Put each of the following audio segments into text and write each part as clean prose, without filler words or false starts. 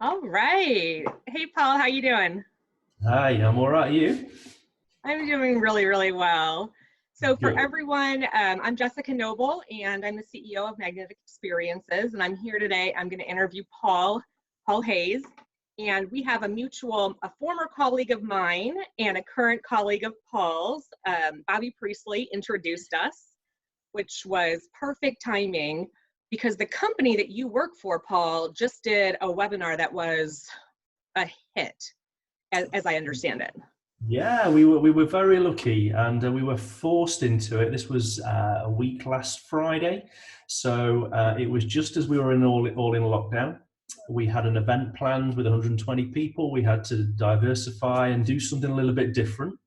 All right. Hey, Paul, how you doing? Hi, I'm all right. You? I'm doing really, really well. So for Good. everyone, I'm Jessica Noble, and I'm the CEO of Magnetic Experiences. And I'm here today. I'm going to interview Paul Hayes. And we have a former colleague of mine and a current colleague of Paul's, Bobby Priestley, introduced us, which was perfect timing because the company that you work for, Paul, just did a webinar that was a hit, as I understand it. Yeah, we were very lucky, and we were forced into it. This was a week last Friday, so it was just as we were all in lockdown. We had an event planned with 120 people. We had to diversify and do something a little bit different.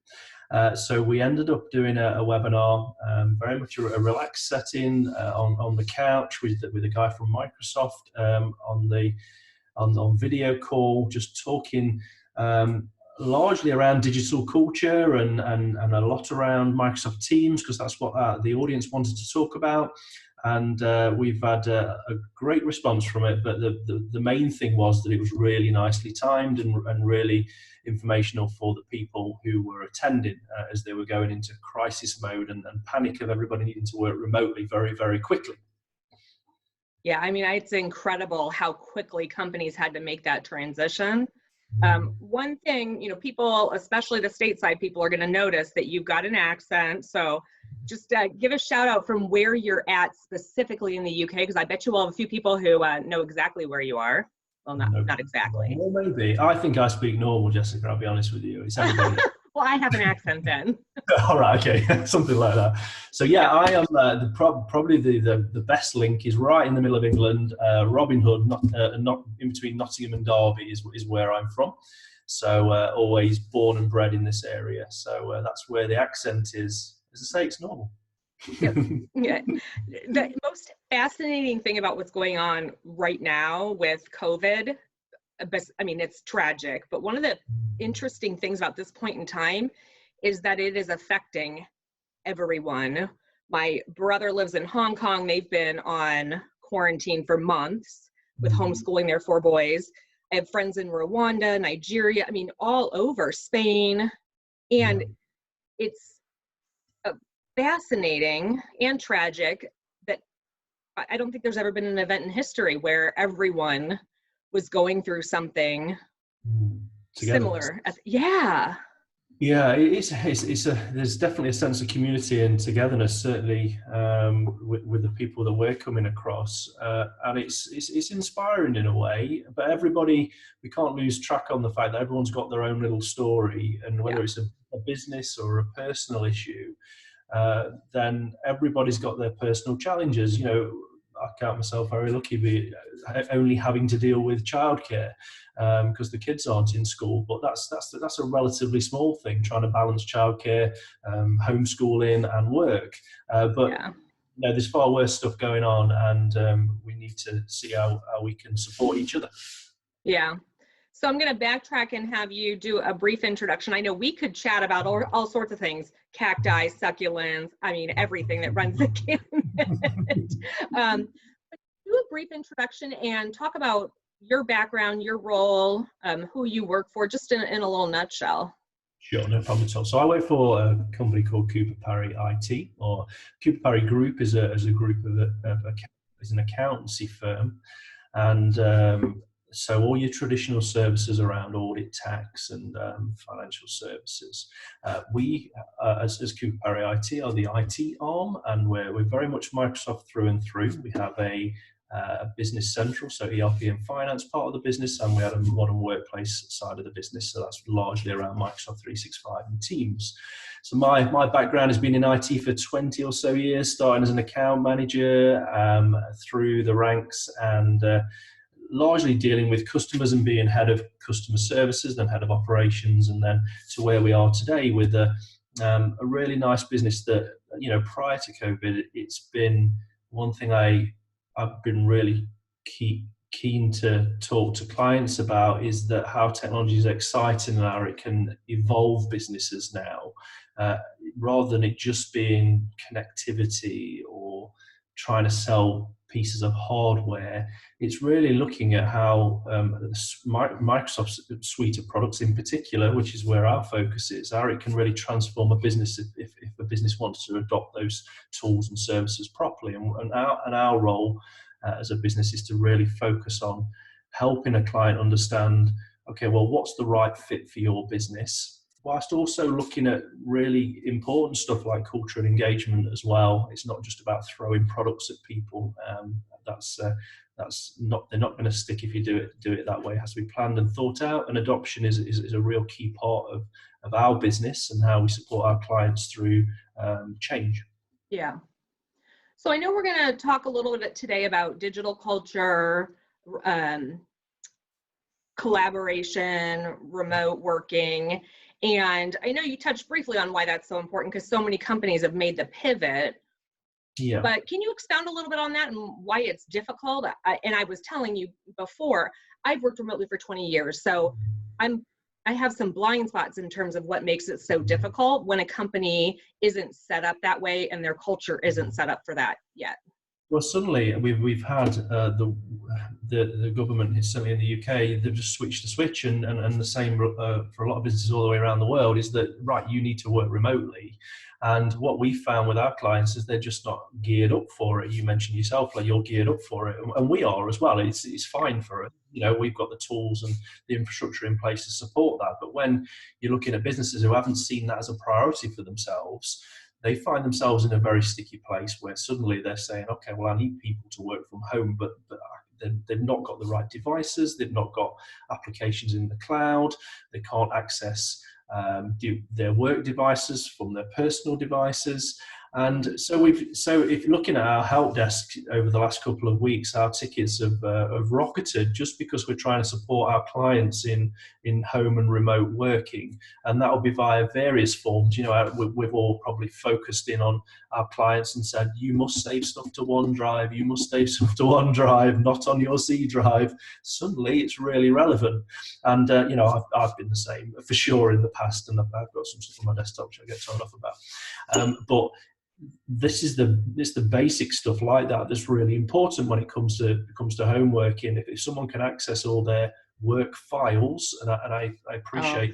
So we ended up doing a webinar, very much a relaxed setting on the couch with a guy from Microsoft on video call, just talking largely around digital culture and a lot around Microsoft Teams, because that's what the audience wanted to talk about. And we've had a great response from it. But the main thing was that it was really nicely timed and really informational for the people who were attending as they were going into crisis mode and panic of everybody needing to work remotely very, very quickly. Yeah, I mean, it's incredible how quickly companies had to make that transition. One thing, people, especially the stateside people, are going to notice that you've got an accent. So just give a shout out from where you're at specifically in the UK, because I bet you will have a few people who know exactly where you are. Well, not exactly. Well, maybe. I think I speak normal, Jessica, I'll be honest with you. It's everybody. Well, I have an accent then. All right, okay, something like that. So yeah, I am probably the best link is right in the middle of England. Robin Hood, not in between Nottingham and Derby, is where I'm from. So always born and bred in this area. So that's where the accent is. As I say, it's normal. Yeah. The most fascinating thing about what's going on right now with COVID, I mean, it's tragic, but one of the interesting things about this point in time is that it is affecting everyone. My brother lives in Hong Kong. They've been on quarantine for months with homeschooling their 4 boys. I have friends in Rwanda, Nigeria, I mean, all over, Spain. And it's fascinating and tragic that I don't think there's ever been an event in history where everyone was going through something Together. similar. Yeah. Yeah, there's definitely a sense of community and togetherness, certainly with the people that we're coming across, and it's inspiring in a way. But we can't lose track on the fact that everyone's got their own little story, and whether it's a business or a personal issue, then everybody's got their personal challenges. I count myself very lucky, only having to deal with childcare because the kids aren't in school. But that's a relatively small thing, trying to balance childcare, homeschooling, and work. There's far worse stuff going on, and we need to see how we can support each other. Yeah. So I'm going to backtrack and have you do a brief introduction. I know we could chat about all sorts of things, cacti, succulents, I mean, everything that runs the gamut. But do a brief introduction and talk about your background, your role, who you work for, just in a little nutshell. Sure, no problem at all. So I work for a company called Parry IT, or Parry Group is a group is an accountancy firm, and so all your traditional services around audit, tax, and financial services. We, as Parry IT, are the IT arm, and we're very much Microsoft through and through. We have a business central, so ERP and finance part of the business, and we have a modern workplace side of the business, so that's largely around Microsoft 365 and Teams. So my background has been in IT for 20 or so years, starting as an account manager through the ranks, and largely dealing with customers and being head of customer services, then head of operations, and then to where we are today with a really nice business that, prior to COVID, it's been one thing I've been really keen to talk to clients about, is that how technology is exciting and how it can evolve businesses now, rather than it just being connectivity or trying to sell pieces of hardware. It's really looking at how Microsoft's suite of products in particular, which is where our focus is, how it can really transform a business if a business wants to adopt those tools and services properly. And our role as a business is to really focus on helping a client understand, okay, well, what's the right fit for your business, whilst also looking at really important stuff like culture and engagement as well. It's not just about throwing products at people. That's not, they're not going to stick if you do it that way. It has to be planned and thought out, and adoption is a real key part of our business and how we support our clients through change. Yeah. So I know we're going to talk a little bit today about digital culture, collaboration, remote working. And I know you touched briefly on why that's so important, because so many companies have made the pivot. Yeah. But can you expound a little bit on that and why it's difficult? And I was telling you before, I've worked remotely for 20 years. So I have some blind spots in terms of what makes it so difficult when a company isn't set up that way and their culture isn't set up for that yet. Well, suddenly we've had the government, certainly in the UK, they've just switched the switch, and the same for a lot of businesses all the way around the world, is that, right, you need to work remotely. And what we found with our clients is they're just not geared up for it. You mentioned yourself, like, you're geared up for it, and we are as well. It's fine for it. You know, we've got the tools and the infrastructure in place to support that. But when you're looking at businesses who haven't seen that as a priority for themselves, they find themselves in a very sticky place where suddenly they're saying, okay, well, I need people to work from home, but they've not got the right devices, they've not got applications in the cloud, they can't access their work devices from their personal devices. And so if looking at our help desk over the last couple of weeks, our tickets have rocketed, just because we're trying to support our clients in home and remote working, and that will be via various forms. You know, we've all probably focused in on our clients and said, you must save stuff to OneDrive, you must save stuff to OneDrive, not on your C drive. Suddenly it's really relevant. And you know, I've been the same for sure in the past, and I've got some stuff on my desktop which I get told off about. But this is the basic stuff like that that's really important when it comes to home working. If someone can access all their work files, and I appreciate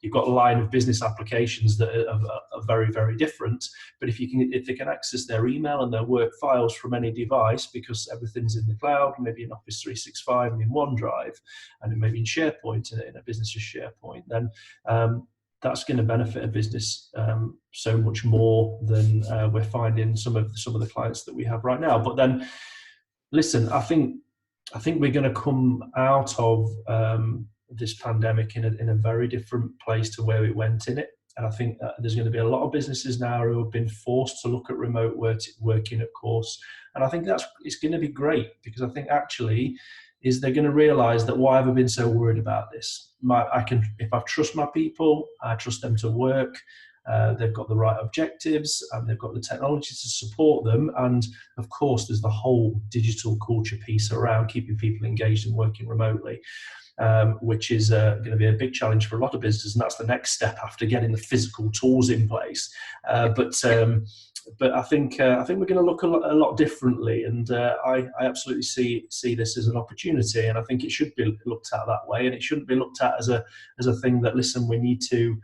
you've got a line of business applications that are very, very different, but if they can access their email and their work files from any device, because everything's in the cloud, maybe in Office 365 and in OneDrive, and maybe in SharePoint, in a business's SharePoint, then that's going to benefit a business so much more than we're finding some of the clients that we have right now. But then, listen, I think we're going to come out of this pandemic in a very different place to where we went in it. And I think there's going to be a lot of businesses now who have been forced to look at remote working, of course. And I think it's going to be great, because I think actually they're going to realize that, why have I been so worried about this? If I trust my people, I trust them to work. They've got the right objectives, and they've got the technology to support them. And of course, there's the whole digital culture piece around keeping people engaged and working remotely, which is going to be a big challenge for a lot of businesses. And that's the next step after getting the physical tools in place. But I think we're going to look a lot differently, and I absolutely see this as an opportunity, and I think it should be looked at that way, and it shouldn't be looked at as a thing that, listen, we need to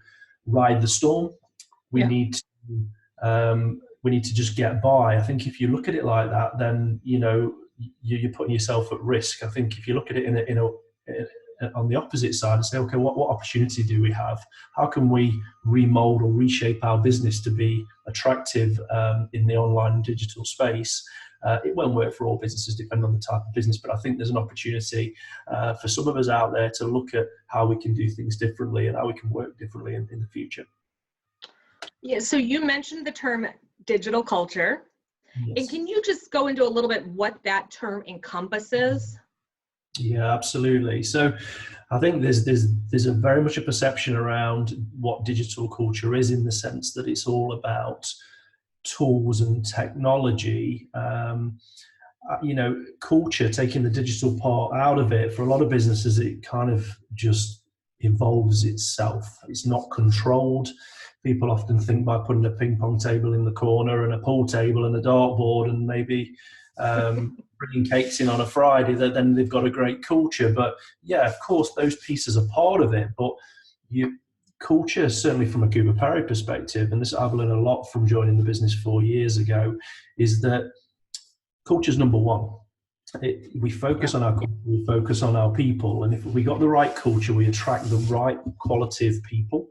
ride the storm, we need to just get by. I think if you look at it like that, then you know you're putting yourself at risk. I think if you look at it on the opposite side and say, okay, what opportunity do we have? How can we remold or reshape our business to be attractive in the online and digital space? It won't work for all businesses, depending on the type of business, but I think there's an opportunity for some of us out there to look at how we can do things differently and how we can work differently in the future. Yeah, so you mentioned the term digital culture. Yes. And can you just go into a little bit what that term encompasses? Yeah, absolutely. So I think there's a very much a perception around what digital culture is, in the sense that it's all about tools and technology. You know, culture, taking the digital part out of it, for a lot of businesses, it kind of just evolves itself. It's not controlled. People often think by putting a ping pong table in the corner and a pool table and a dartboard and maybe bringing cakes in on a Friday, then they've got a great culture. But yeah, of course, those pieces are part of it. But culture, certainly from a Cooper Parry perspective, and this I've learned a lot from joining the business 4 years ago, is that culture is number one. We focus on our culture, we focus on our people, and if we got the right culture, we attract the right quality of people.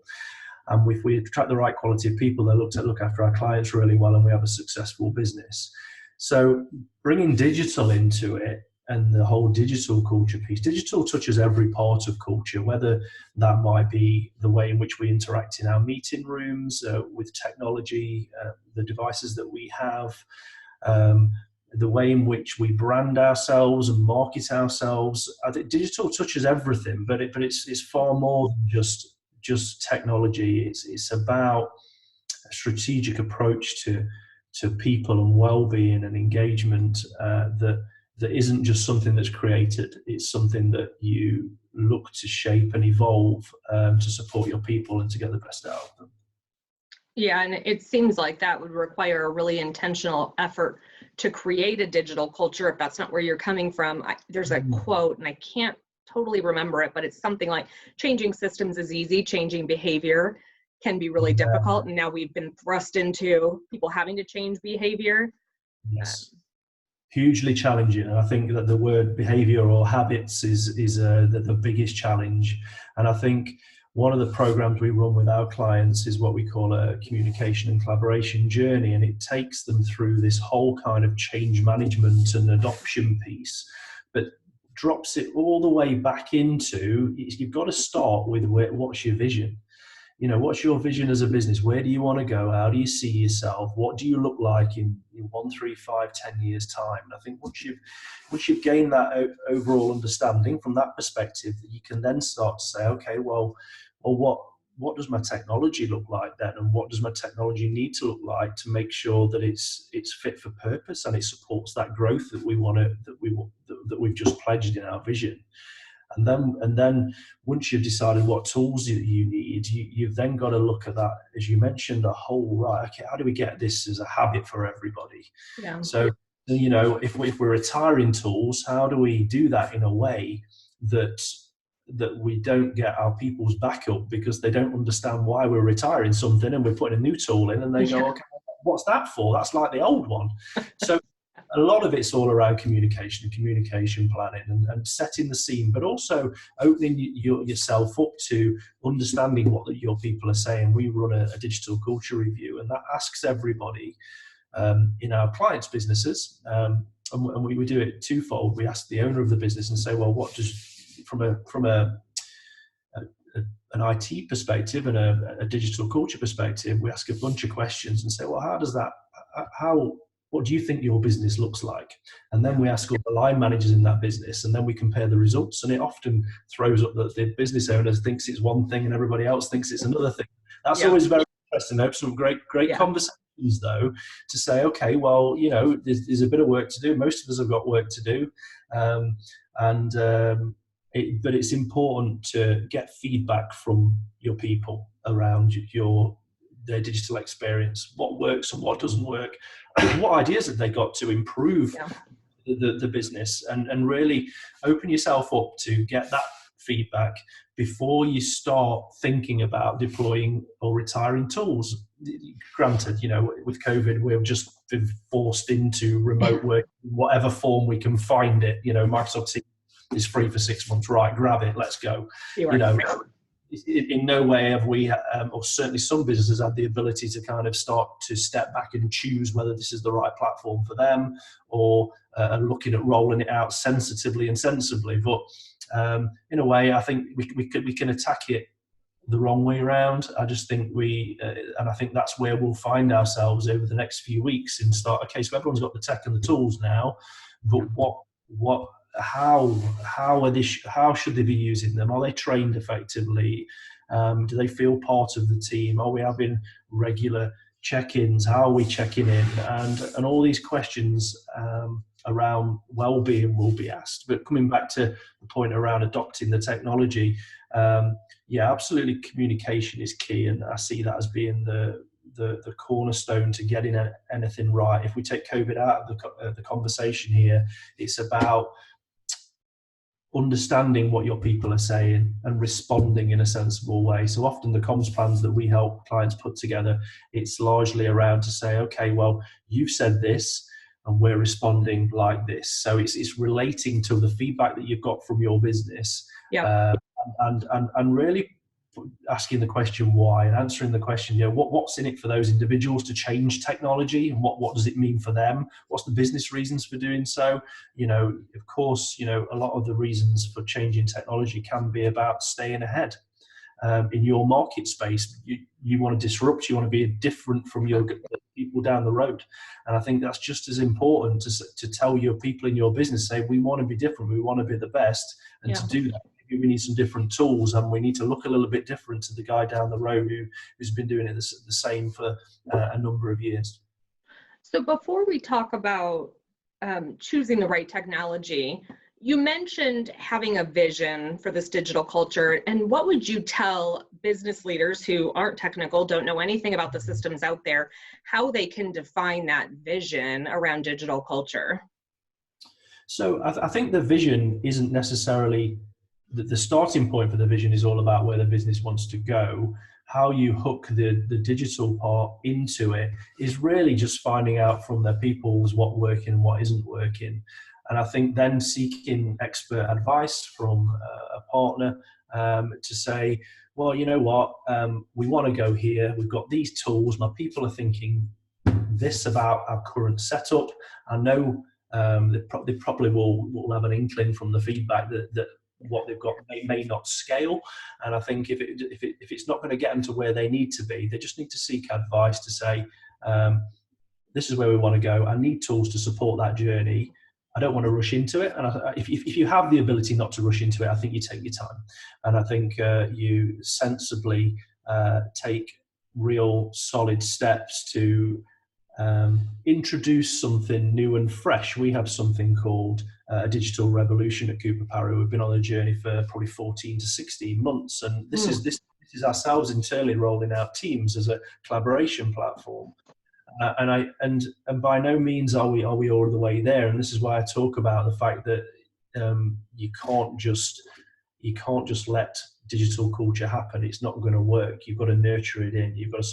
And if we attract the right quality of people, they look after our clients really well, and we have a successful business. So bringing digital into it and the whole digital culture piece, digital touches every part of culture, whether that might be the way in which we interact in our meeting rooms with technology, the devices that we have, the way in which we brand ourselves and market ourselves. I think digital touches everything, but it's far more than just technology. It's about a strategic approach to people and well-being and engagement that isn't just something that's created. It's something that you look to shape and evolve to support your people and to get the best out of them. Yeah, and it seems like that would require a really intentional effort to create a digital culture. If that's not where you're coming from, there's a quote, and I can't totally remember it, but it's something like, changing systems is easy, changing behavior can be really difficult. And now we've been thrust into people having to change behavior. Yes. Hugely challenging, and I think that the word behaviour or habits is the biggest challenge. And I think one of the programs we run with our clients is what we call a communication and collaboration journey, and it takes them through this whole kind of change management and adoption piece, but drops it all the way back into, you've got to start with what's your vision. What's your vision as a business? Where do you want to go? How do you see yourself? What do you look like in 1, 3, 5, 10 years time? And I think once you've gained that overall understanding from that perspective, you can then start to say, okay, well, what does my technology look like then, and what does my technology need to look like to make sure that it's fit for purpose and it supports that growth that we've just pledged in our vision. And then once you've decided what tools you need, you've then got to look at that, as you mentioned, right, okay, how do we get this as a habit for everybody? Yeah. So, if we're retiring tools, how do we do that in a way that we don't get our people's back up because they don't understand why we're retiring something and we're putting a new tool in, and they go, okay, what's that for? That's like the old one. So a lot of it's all around communication and communication planning and setting the scene, but also opening yourself up to understanding what your people are saying. We run a digital culture review, and that asks everybody in our clients' businesses, and we do it twofold. We ask the owner of the business and say, well, what does, from an IT perspective and a digital culture perspective, we ask a bunch of questions and say, well, what do you think your business looks like? And then we ask all the line managers in that business, and then we compare the results. And it often throws up that the business owner thinks it's one thing and everybody else thinks it's another thing. That's always very interesting. I hope some great conversations, though, to say, okay, well, there's a bit of work to do. Most of us have got work to do. But it's important to get feedback from your people around their digital experience, what works and what doesn't work, what ideas have they got to improve the business, and really open yourself up to get that feedback before you start thinking about deploying or retiring tools. Granted, with COVID, we've just been forced into remote work in whatever form we can find it. Microsoft Teams is free for 6 months, right? Grab it, let's go. In no way have we, or certainly some businesses, had the ability to kind of start to step back and choose whether this is the right platform for them, or looking at rolling it out sensitively and sensibly. But in a way, I think we can attack it the wrong way around. I just think and I think that's where we'll find ourselves over the next few weeks, and start, okay, so everyone's got the tech and the tools now, but how should they be using them? Are they trained effectively? Do they feel part of the team? Are we having regular check-ins? How are we checking in? And all these questions around well-being will be asked. But coming back to the point around adopting the technology, absolutely, communication is key, and I see that as being the cornerstone to getting anything right. If we take COVID out of the conversation here, it's about understanding what your people are saying and responding in a sensible way. So often the comms plans that we help clients put together, it's largely around to say, okay, well, you've said this and we're responding like this. So it's relating to the feedback that you've got from your business, Yeah. and really asking the question why and answering the question, what's in it for those individuals to change technology, and what does it mean for them? What's the business reasons for doing so? Of course, a lot of the reasons for changing technology can be about staying ahead. In your market space, you want to disrupt, you want to be different from your people down the road. And I think that's just as important to tell your people in your business, say, we want to be different, we want to be the best. And Yeah. to do that, we need some different tools, and we need to look a little bit different to the guy down the road who's been doing it the same for a number of years. So before we talk about choosing the right technology, you mentioned having a vision for this digital culture. And what would you tell business leaders who aren't technical, don't know anything about the systems out there, how they can define that vision around digital culture? So I think the vision isn't necessarily the starting point. For the vision is all about where the business wants to go. How you hook the digital part into it is really just finding out from their peoples what's working and what isn't working. And I think then seeking expert advice from a partner to say, well, you know what, we want to go here. We've got these tools. My people are thinking this about our current setup. I know they probably will have an inkling from the feedback that what they've got may not scale. And I think if it's not going to get them to where they need to be, they just need to seek advice to say, this is where we want to go. I need tools to support that journey. I don't want to rush into it. And if you have the ability not to rush into it, I think you take your time. And I think you sensibly take real solid steps to introduce something new and fresh. We have something called a digital revolution at Cooper Parry. We've been on a journey for probably 14 to 16 months. And this is ourselves internally rolling out Teams as a collaboration platform. And by no means are we all the way there. And this is why I talk about the fact that you can't just let digital culture happen. It's not going to work. You've got to nurture it in. You've got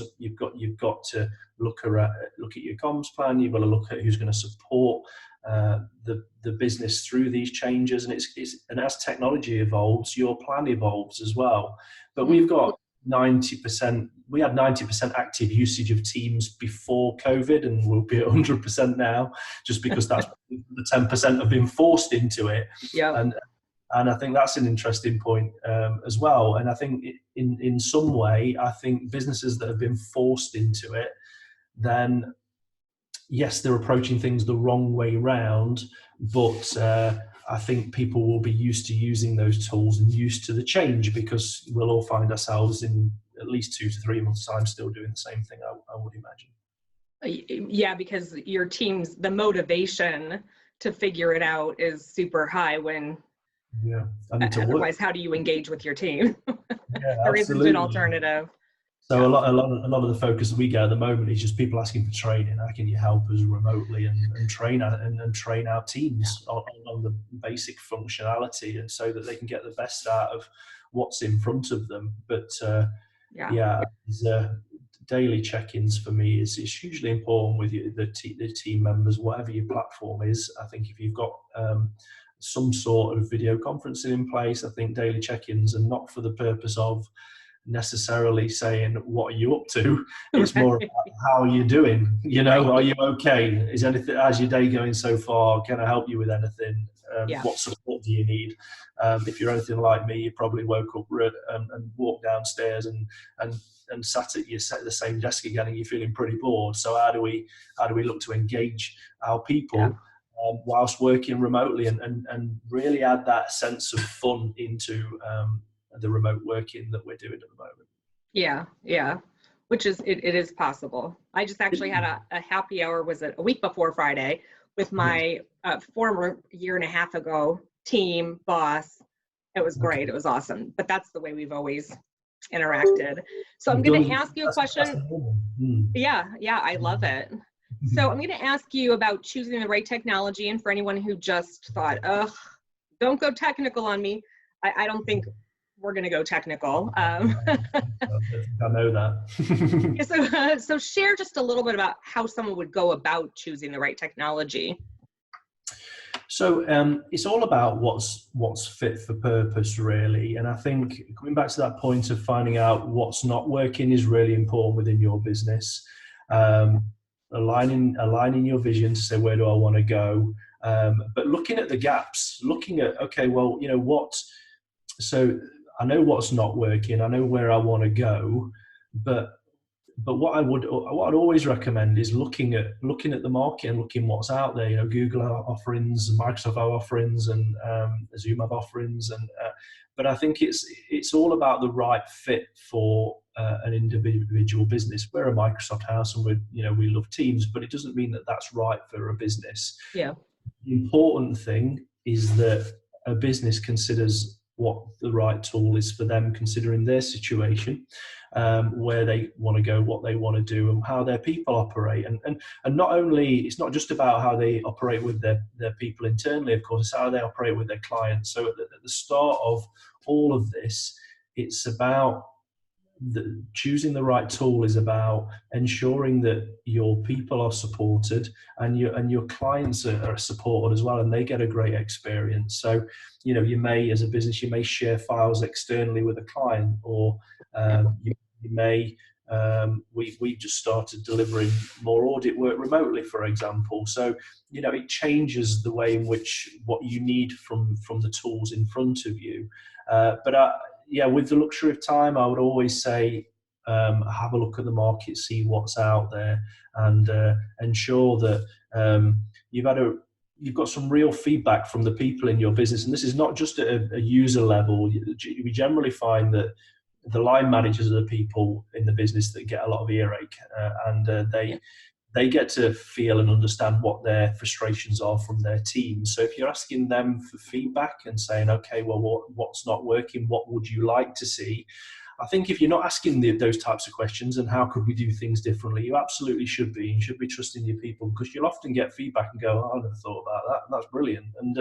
to look at your comms plan. You've got to look at who's going to support the business through these changes. And as technology evolves, your plan evolves as well. But we've got 90%. We had 90% active usage of Teams before COVID, and we'll be at 100% now, just because that's the 10% have been forced into it. Yeah. And I think that's an interesting point as well. And I think in some way, I think businesses that have been forced into it, then yes, they're approaching things the wrong way round, but I think people will be used to using those tools and used to the change, because we'll all find ourselves in at least 2 to 3 months' time still doing the same thing, I would imagine. Yeah, because your team's, the motivation to figure it out is super high when, otherwise, how do you engage with your team? There isn't an alternative. So a lot of the focus that we get at the moment is just people asking for training. How can you help us remotely and train our teams on the basic functionality, and so that they can get the best out of what's in front of them. But daily check-ins for me is hugely important with the team members, whatever your platform is. I think if you've got some sort of video conferencing in place, I think daily check-ins are not for the purpose of necessarily saying what are you up to. It's more about how are you doing, are you okay, is anything, how's your day going so far, can I help you with anything, what support do you need? If you're anything like me, you probably woke up and walked downstairs and sat at the same desk again, and you're feeling pretty bored. So how do we look to engage our people whilst working remotely, and really add that sense of fun into the remote working that we're doing at the moment. Yeah, which is, it is possible. I just actually had a happy hour, was it a week before Friday, with my former 1.5 years ago team boss. It was great. It was awesome. But that's the way we've always interacted. So I'm You've going done to ask you a that's question. normal. Mm. Yeah, yeah, I love it. So I'm going to ask you about choosing the right technology. And for anyone who just thought, ugh, don't go technical on me, I don't think we're going to go technical. I know that. So share just a little bit about how someone would go about choosing the right technology. So it's all about what's fit for purpose, really. And I think coming back to that point of finding out what's not working is really important within your business. Um, aligning your vision to say, where do I want to go? But looking at the gaps, looking at, okay, well, you know what? So I know what's not working. I know where I want to go, but what I'd always recommend is looking at the market and looking what's out there. You know, Google have offerings, Microsoft have offerings, and Zoom have offerings, and but I think it's all about the right fit for an individual business. We're a Microsoft house, and we love Teams, but it doesn't mean that that's right for a business. Yeah. The important thing is that a business considers what the right tool is for them, considering their situation, where they want to go, what they want to do, and how their people operate. And not only, it's not just about how they operate with their people internally, of course, it's how they operate with their clients. So at the start of all of this, it's about choosing the right tool is about ensuring that your people are supported and your clients are supported as well, and they get a great experience. So, you may, as a business, you may share files externally with a client, or you may. We just started delivering more audit work remotely, for example. So, it changes the way in which what you need from the tools in front of you. But with the luxury of time, I would always say have a look at the market, see what's out there, and ensure that you've got some real feedback from the people in your business. And this is not just at a user level. We generally find that the line managers are the people in the business that get a lot of earache, and they get to feel and understand what their frustrations are from their team. So if you're asking them for feedback and saying, okay, well, what's not working? What would you like to see? I think if you're not asking those types of questions and how could we do things differently, you absolutely should be. You should be trusting your people, because you'll often get feedback and go, oh, I never thought about that. That's brilliant. And,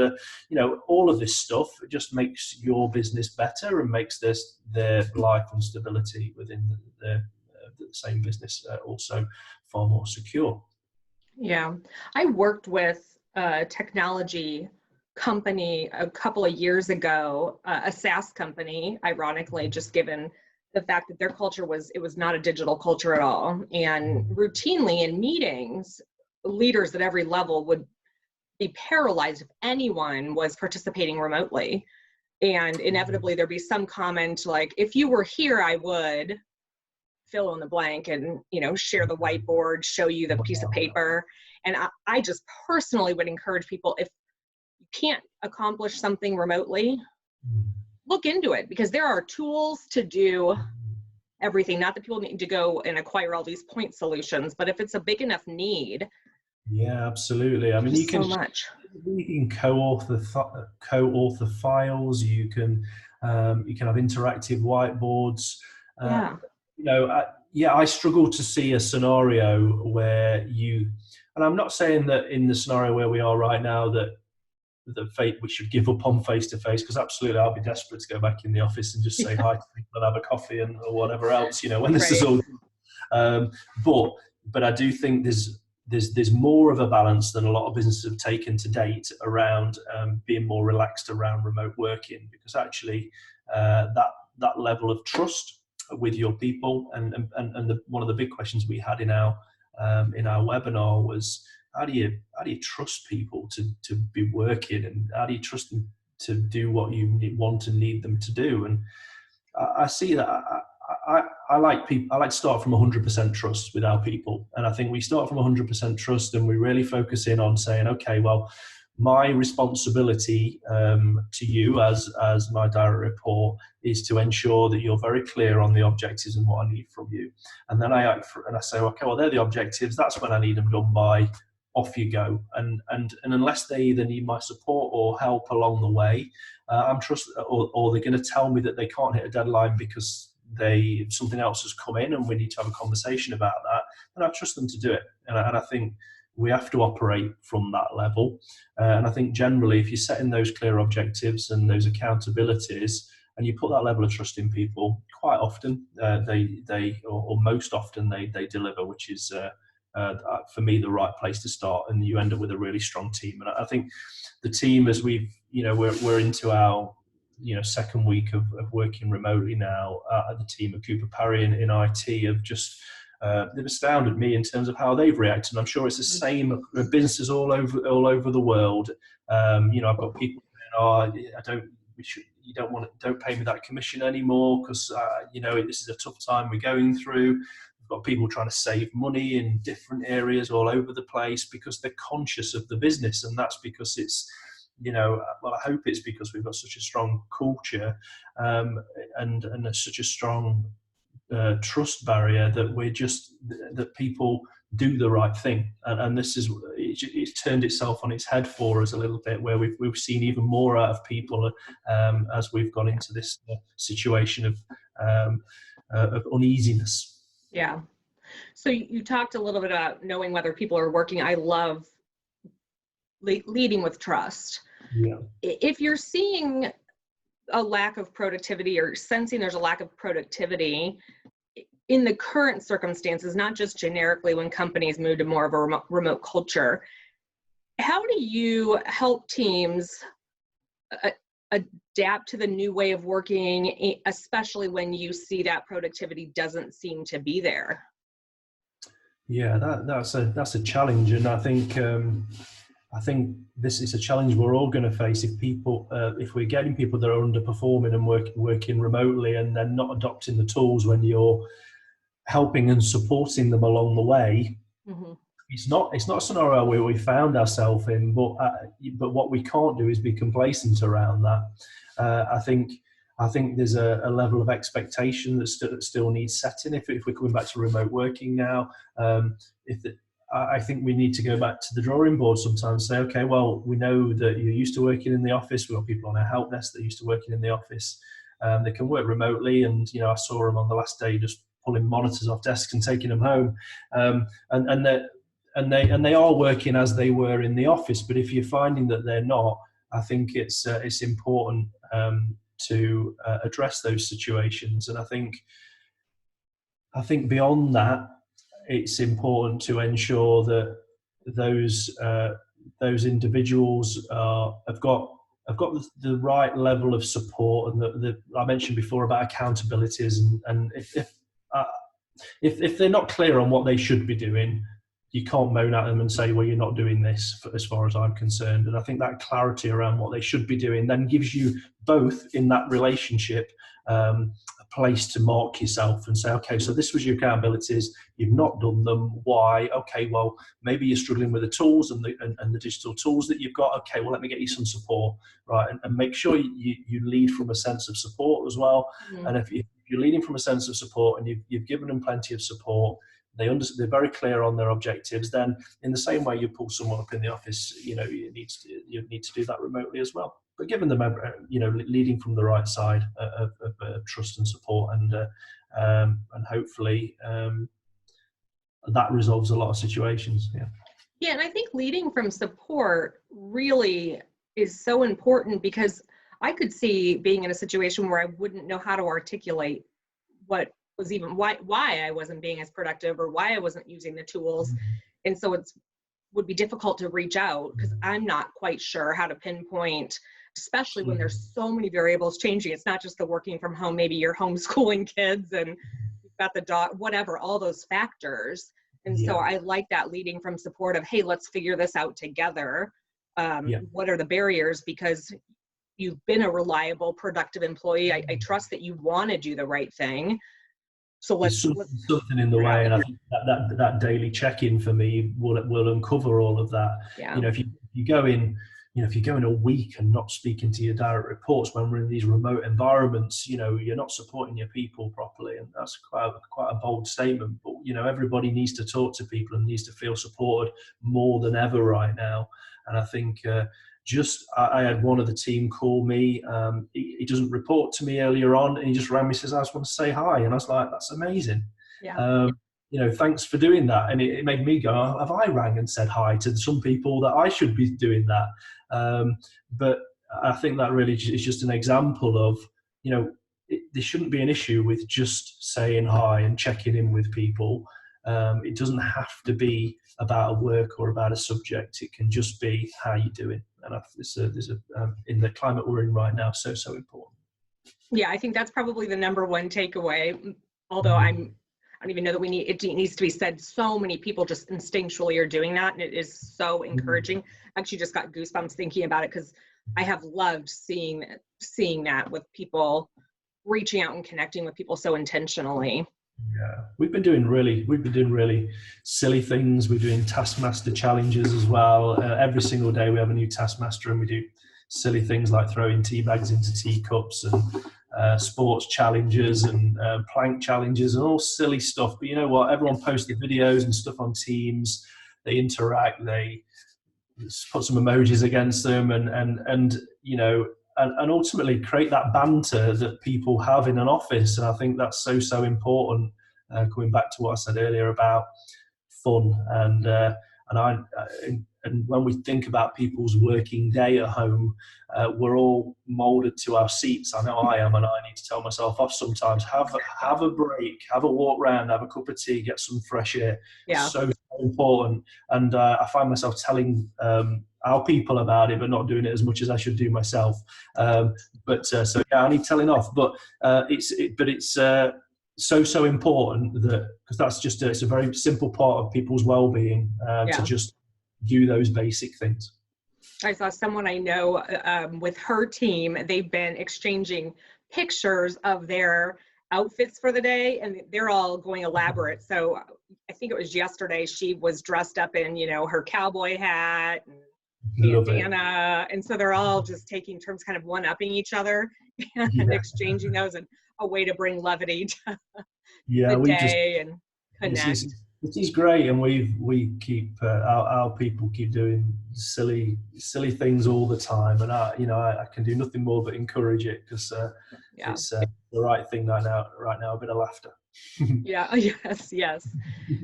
all of this stuff, it just makes your business better and makes their life and stability within the same business also far more secure. Yeah. I worked with a technology company a couple of years ago, a SaaS company, ironically, just given the fact that their culture was not a digital culture at all. And routinely in meetings, leaders at every level would be paralyzed if anyone was participating remotely. And inevitably there'd be some comment like, if you were here, I would fill in the blank and, share the whiteboard, show you the piece of paper. And I just personally would encourage people, if you can't accomplish something remotely, look into it, because there are tools to do everything. Not that people need to go and acquire all these point solutions, but if it's a big enough need. Yeah, absolutely. I mean, you can co-author files. You can have interactive whiteboards. I struggle to see a scenario where and I'm not saying that in the scenario where we are right now that we should give up on face-to-face, because absolutely I'll be desperate to go back in the office and just say hi to people and have a coffee or whatever else, when this is all done. But I do think there's more of a balance than a lot of businesses have taken to date around being more relaxed around remote working, because actually that level of trust with your people and one of the big questions we had in our webinar was, how do you trust people to be working, and how do you trust them to do what you want and need them to do? And I see that I like people. I like to start from 100% trust with our people, and I think we start from 100% trust, and we really focus in on saying, okay, well, my responsibility to you as my direct report is to ensure that you're very clear on the objectives and what I need from you. And then I say, okay, well, they're the objectives. That's when I need them done by. Off you go. And unless they either need my support or help along the way, or they're going to tell me that they can't hit a deadline because if something else has come in and we need to have a conversation about that, then I trust them to do it. And I think we have to operate from that level. And I think generally, if you're setting those clear objectives and those accountabilities, and you put that level of trust in people, quite often or most often they deliver, which is for me the right place to start, and you end up with a really strong team. And I think the team, as we're into our second week of working remotely now, the team at Cooper Parry in IT have just they've astounded me in terms of how they've reacted. And I'm sure it's the same at businesses all over the world. I've got people saying, "Oh, don't pay me that commission anymore because this is a tough time we're going through." We've got people trying to save money in different areas all over the place because they're conscious of the business, and that's because it's well, I hope it's because we've got such a strong culture and such a strong trust barrier that people do the right thing, and this is it's turned itself on its head for us a little bit, where we've seen even more out of people as we've gone into this situation of uneasiness. Yeah. So you talked a little bit about knowing whether people are working. I love leading with trust. Yeah. If you're seeing a lack of productivity or sensing there's a lack of productivity in the current circumstances, not just generically when companies move to more of a remote culture, how do you help teams adapt to the new way of working, especially when you see that productivity doesn't seem to be there? Yeah, that's a challenge, and I think this is a challenge we're all going to face if we're getting people that are underperforming and working remotely, and then not adopting the tools when you're helping and supporting them along the way. Mm-hmm. It's not a scenario where we found ourselves in, but what we can't do is be complacent around that. I think there's a level of expectation that still needs setting. If we're coming back to remote working now, I think we need to go back to the drawing board sometimes. Say, okay, well, we know that you're used to working in the office. We've got people on our help desk that are used to working in the office. They can work remotely, and I saw them on the last day just pulling monitors off desks and taking them home. And they are working as they were in the office. But if you're finding that they're not, I think it's important to address those situations. And I think beyond that, it's important to ensure that those individuals have got the right level of support, and I mentioned before about accountabilities, and if they're not clear on what they should be doing, you can't moan at them and say, well, you're not doing this, as far as I'm concerned. And I think that clarity around what they should be doing then gives you both in that relationship a place to mark yourself and say, okay, so this was your accountabilities, you've not done them, why? Okay, well, maybe you're struggling with the tools and the digital tools that you've got. Okay, well, let me get you some support, right? And make sure you lead from a sense of support as well. Mm-hmm. And if you're leading from a sense of support and you've given them plenty of support, they're very clear on their objectives, then in the same way you pull someone up in the office, you need to do that remotely as well. But given them, leading from the right side of trust and support, and hopefully that resolves a lot of situations. Yeah, and I think leading from support really is so important, because I could see being in a situation where I wouldn't know how to articulate what was even why I wasn't being as productive or why I wasn't using the tools. Mm-hmm. And so would be difficult to reach out because I'm not quite sure how to pinpoint, especially when there's so many variables changing. It's not just the working from home, maybe you're homeschooling kids and you've got the dog, whatever, all those factors. And so I like that leading from support of, hey, let's figure this out together. What are the barriers? Because you've been a reliable, productive employee. I trust that you want to do the right thing. So let's something in the way, and I think that daily check-in for me will uncover all of that. Yeah. If you go in, if you go in a week and not speaking to your direct reports when we're in these remote environments, you're not supporting your people properly, and that's quite a bold statement. But everybody needs to talk to people and needs to feel supported more than ever right now. And I think just I had one of the team call me. He doesn't report to me earlier on, and he just rang me, says, I just want to say hi. And I was like, that's amazing. Yeah. Um, thanks for doing that. And it made me go, oh, have I rang and said hi to some people that I should be doing that? But I think that really is just an example of, there shouldn't be an issue with just saying hi and checking in with people. It doesn't have to be about a work or about a subject. It can just be how you're doing. And in the climate we're in right now, so important. Yeah, I think that's probably the number one takeaway. Although I don't even know that it needs to be said. So many people just instinctually are doing that, and it is so encouraging. I actually just got goosebumps thinking about it, because I have loved seeing that with people reaching out and connecting with people so intentionally. Yeah, we've been doing really silly things. We're doing taskmaster challenges as well. Every single day we have a new taskmaster, and we do silly things like throwing tea bags into teacups, and sports challenges, and plank challenges, and all silly stuff. But you know what? Everyone posts the videos and stuff on Teams. They interact. They put some emojis against them, and ultimately create that banter that people have in an office. And I think that's so important. Coming back to what I said earlier about fun, and when we think about people's working day at home, we're all molded to our seats. I know I am, and I need to tell myself off sometimes. Have a break, have a walk around, have a cup of tea, get some fresh air. Yeah. So important. And I find myself telling our people about it, but not doing it as much as I should do myself. So yeah, I need telling off. But it's so important, that because that's just it's a very simple part of people's well-being, to just do those basic things. I saw someone I know with her team. They've been exchanging pictures of their outfits for the day, and they're all going elaborate. So I think it was yesterday, she was dressed up in, her cowboy hat and bandana. And so they're all just taking turns kind of one-upping each other and exchanging those, and a way to bring levity to the day and connect. It is great, and we keep our people keep doing silly things all the time, and I can do nothing more but encourage it, because it's the right thing right now. A bit of laughter. Yeah. Yes.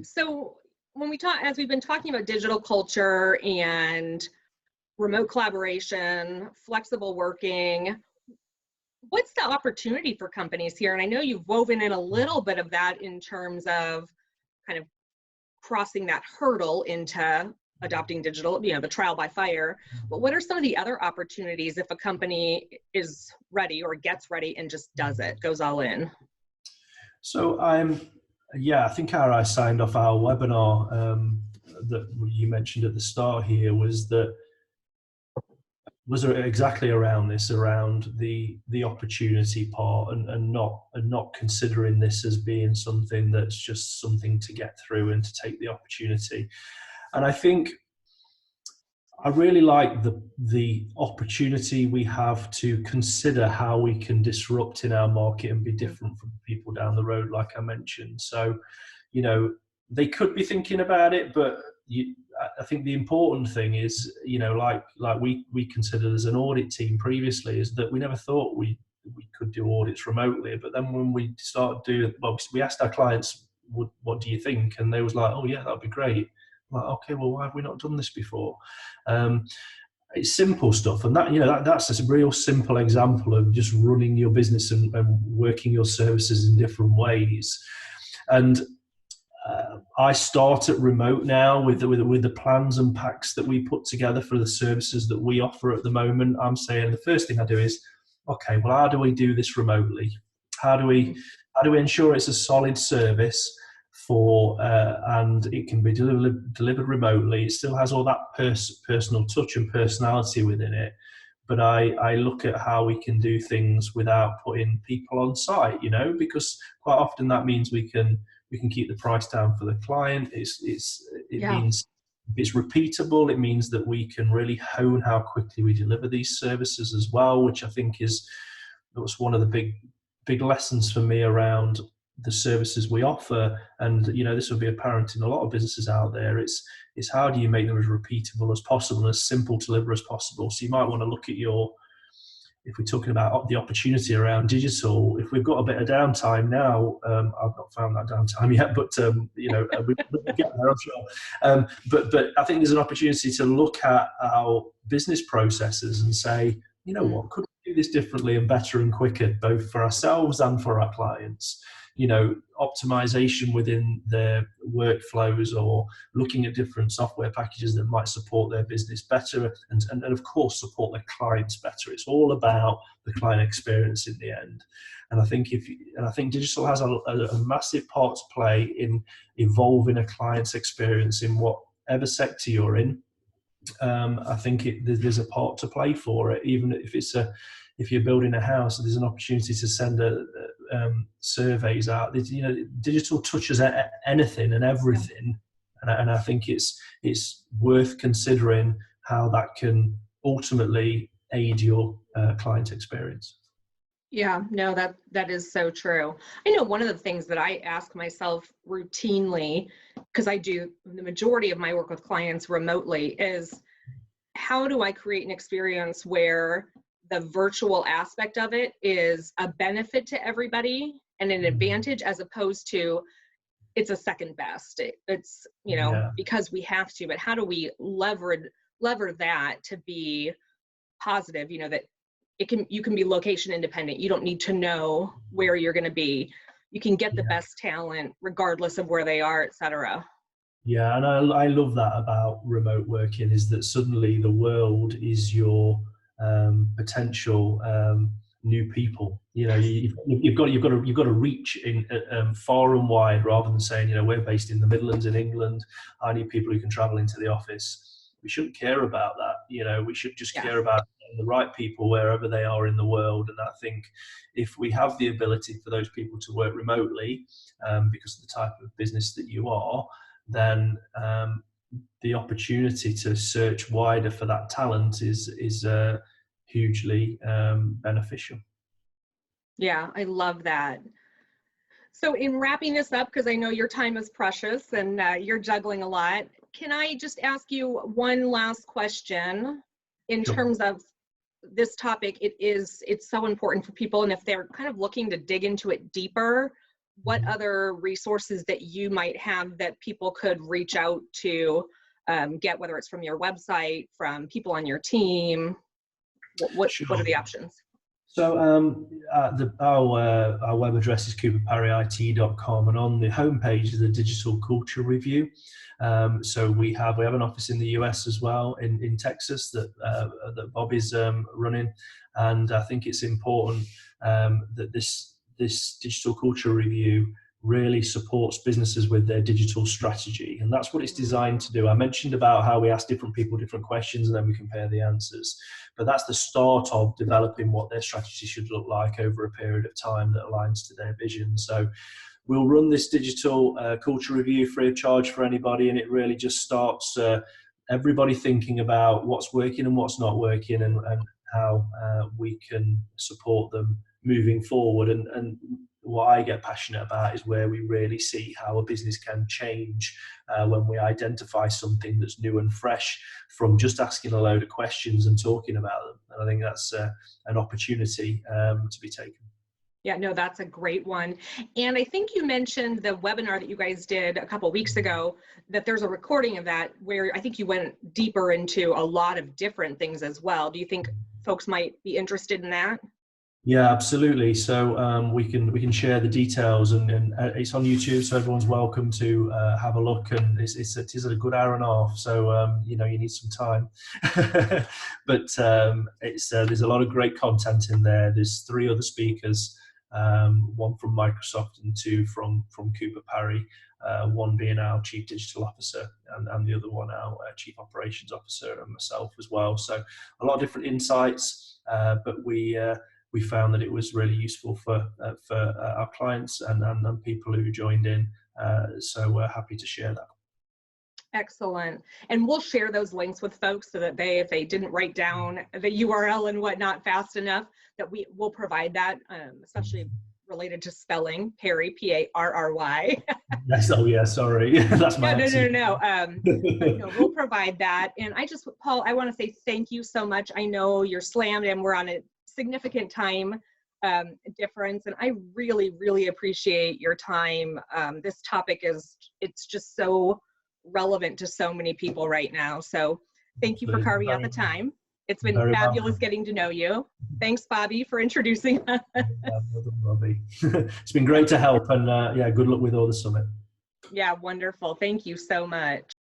So as we've been talking about digital culture and remote collaboration, flexible working, what's the opportunity for companies here? And I know you've woven in a little bit of that in terms of kind of crossing that hurdle into adopting digital, the trial by fire. But what are some of the other opportunities if a company is ready or gets ready and just does it, goes all in? So I think I signed off our webinar that you mentioned at the start here was exactly around this, around the opportunity part, and not considering this as being something that's just something to get through, and to take the opportunity. And I think I really like the opportunity we have to consider how we can disrupt in our market and be different from people down the road, like I mentioned. So, they could be thinking about it, but I think the important thing is, like we considered as an audit team previously, is that we never thought we could do audits remotely. But then when we started doing, we asked our clients, what do you think? And they was like, oh yeah, that'd be great. Like, okay, well, why have we not done this before? It's simple stuff, and that's a real simple example of just running your business and working your services in different ways. And I start at remote now with the plans and packs that we put together for the services that we offer at the moment. I'm saying the first thing I do is, okay, well, how do we do this remotely? How do we ensure it's a solid service and it can be delivered remotely? It still has all that personal touch and personality within it. But I look at how we can do things without putting people on site, because quite often that means we can keep the price down for the client. It means it's repeatable. It means that we can really hone how quickly we deliver these services as well, which I think was one of the big lessons for me around the services we offer. And this will be apparent in a lot of businesses out there. It's how do you make them as repeatable as possible and as simple to deliver as possible. So you might want to look at if we're talking about the opportunity around digital, if we've got a bit of downtime now, I've not found that downtime yet, but we'll get there, I'm sure. But I think there's an opportunity to look at our business processes and say, you know what, could we do this differently and better and quicker, both for ourselves and for our clients? Optimization within their workflows, or looking at different software packages that might support their business better, and of course support their clients better. It's all about the client experience in the end. And I think digital has a massive part to play in evolving a client's experience in whatever sector you're in. I think there's a part to play for it. Even if you're building a house, there's an opportunity to send surveys out. Digital touches anything and everything, and I think it's worth considering how that can ultimately aid your client experience. Yeah, no, that is so true. I know one of the things that I ask myself routinely, because I do the majority of my work with clients remotely, is how do I create an experience where the virtual aspect of it is a benefit to everybody and an advantage, as opposed to it's a second best. It's because we have to, but how do we lever that to be positive? That you can be location independent. You don't need to know where you're going to be. You can get the best talent regardless of where they are, etc. Yeah, and I love that about remote working, is that suddenly the world is your potential new people. You've got to reach in far and wide, rather than saying, we're based in the Midlands in England. I need people who can travel into the office. We shouldn't care about that. We should just care about the right people wherever they are in the world. And I think if we have the ability for those people to work remotely, because of the type of business that you are, then the opportunity to search wider for that talent is hugely beneficial. Yeah, I love that. So in wrapping this up, because I know your time is precious and you're juggling a lot, can I just ask you one last question in terms of this topic? It's so important for people, and if they're kind of looking to dig into it deeper, what other resources that you might have that people could reach out to get, whether it's from your website, from people on your team? What are the options? So our web address is cooperparryit.com, and on the homepage is the Digital Culture Review. So we have an office in the US as well, in Texas, that Bob is running, and I think it's important that this Digital Culture Review really supports businesses with their digital strategy, and that's what it's designed to do. I mentioned about how we ask different people different questions and then we compare the answers, but that's the start of developing what their strategy should look like over a period of time that aligns to their vision. So we'll run this digital culture review free of charge for anybody, and it really just starts everybody thinking about what's working and what's not working, and how we can support them moving forward. And what I get passionate about is where we really see how a business can change when we identify something that's new and fresh, from just asking a load of questions and talking about them. And I think that's an opportunity to be taken. Yeah, no, that's a great one. And I think you mentioned the webinar that you guys did a couple of weeks ago, that there's a recording of that where I think you went deeper into a lot of different things as well. Do you think folks might be interested in that? Yeah, absolutely. So we can share the details, and it's on YouTube, so everyone's welcome to have a look. And it is a good hour and a half, so you need some time. But there's a lot of great content in there. There's 3 other speakers, one from Microsoft and 2 from Cooper Parry. One being our Chief Digital Officer, and the other one our Chief Operations Officer, and myself as well. So a lot of different insights, but we found that it was really useful for our clients and people who joined in. So we're happy to share that. Excellent. And we'll share those links with folks so that if they didn't write down the URL and whatnot fast enough, that we will provide that, especially related to spelling, Parry, P-A-R-R-Y. Yes. Oh, yeah. Sorry, that's my No, no, no, accent. no. But no, we'll provide that. And Paul, I want to say thank you so much. I know you're slammed and we're on a significant time difference. And I really, really appreciate your time. This topic it's just so relevant to so many people right now. So thank you for Absolutely. carving out the time. It's been Very fabulous welcome. getting to know you. Thanks, Bobby, for introducing us. Yeah, well done, Robbie. It's been great to help, and yeah, good luck with all the summit. Yeah, wonderful. Thank you so much.